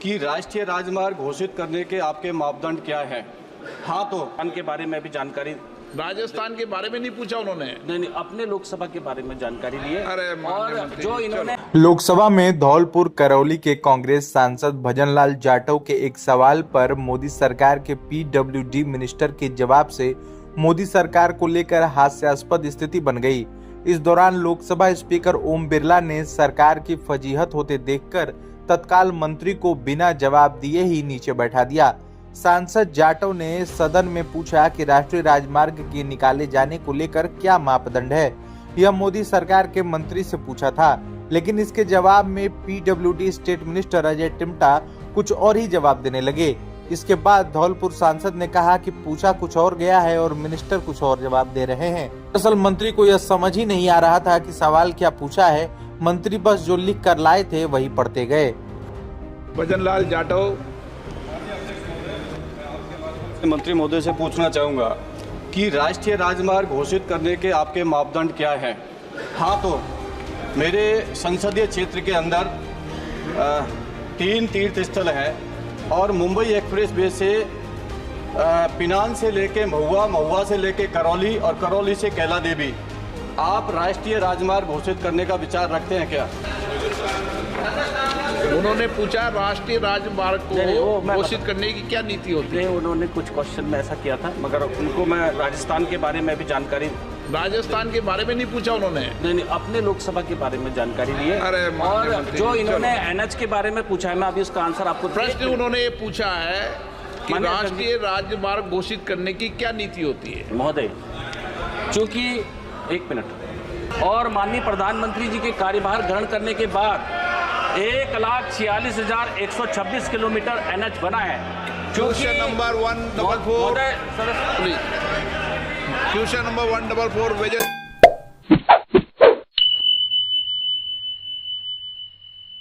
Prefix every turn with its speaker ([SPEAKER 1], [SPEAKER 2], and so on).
[SPEAKER 1] कि राष्ट्रीय राजमार्ग घोषित करने के आपके मापदंड क्या है? हाँ तो
[SPEAKER 2] के बारे में भी जानकारी।
[SPEAKER 3] राजस्थान के बारे में नहीं पूछा उन्होंने।
[SPEAKER 2] नहीं, अपने लोकसभा के बारे में जानकारी ली है।
[SPEAKER 3] अरे
[SPEAKER 2] और जो इन्होंने
[SPEAKER 4] लोकसभा में धौलपुर करौली के कांग्रेस सांसद भजनलाल जाटव के एक सवाल पर मोदी सरकार के पीडब्ल्यूडी मिनिस्टर के जवाब से मोदी सरकार को लेकर हास्यास्पद स्थिति बन गई। इस दौरान लोकसभा स्पीकर ओम बिरला ने सरकार की फजीहत होते देखकर तत्काल मंत्री को बिना जवाब दिए ही नीचे बैठा दिया। सांसद जाटव ने सदन में पूछा कि राष्ट्रीय राजमार्ग के निकाले जाने को लेकर क्या मापदंड है। यह मोदी सरकार के मंत्री से पूछा था, लेकिन इसके जवाब में पीडब्ल्यूडी स्टेट मिनिस्टर अजय टिमटा कुछ और ही जवाब देने लगे। इसके बाद धौलपुर सांसद ने कहा कि पूछा कुछ और गया है और मिनिस्टर कुछ और जवाब दे रहे हैं। दरअसल मंत्री को यह समझ ही नहीं आ रहा था कि सवाल क्या पूछा है। मंत्री बस जो लिख कर लाए थे वही पढ़ते गए।
[SPEAKER 3] भजनलाल जाटव,
[SPEAKER 1] मंत्री महोदय से पूछना चाहूँगा कि राष्ट्रीय राजमार्ग घोषित करने के आपके मापदंड क्या है? हाँ तो मेरे संसदीय क्षेत्र के अंदर 3 तीर्थ स्थल है और मुंबई एक्सप्रेस वे से पिनान से लेके महुआ, महुआ से लेके करौली और करौली से कैला देवी आप राष्ट्रीय राजमार्ग घोषित करने का विचार रखते हैं क्या?
[SPEAKER 3] उन्होंने पूछा राष्ट्रीय राजमार्ग को घोषित करने की क्या नीति होती है।
[SPEAKER 2] उन्होंने कुछ क्वेश्चन में ऐसा किया था, मगर उनको मैं राजस्थान के बारे में भी जानकारी।
[SPEAKER 3] राजस्थान के बारे में नहीं पूछा उन्होंने।
[SPEAKER 2] नहीं, अपने लोकसभा के बारे में जानकारी ली है।
[SPEAKER 3] अरे
[SPEAKER 2] और जो इन्होंने एनएच के बारे में पूछा है, मैं अभी उसका आंसर आपको।
[SPEAKER 3] प्रश्न उन्होंने ये पूछा है कि राष्ट्रीय राजमार्ग घोषित करने की क्या नीति होती है।
[SPEAKER 2] महोदय, चूंकि 1 मिनट और माननीय प्रधानमंत्री जी के कार्यभार ग्रहण करने के बाद 1,46,126 किलोमीटर एनएच बना है।
[SPEAKER 3] Question number 144
[SPEAKER 2] sir,
[SPEAKER 3] question number 144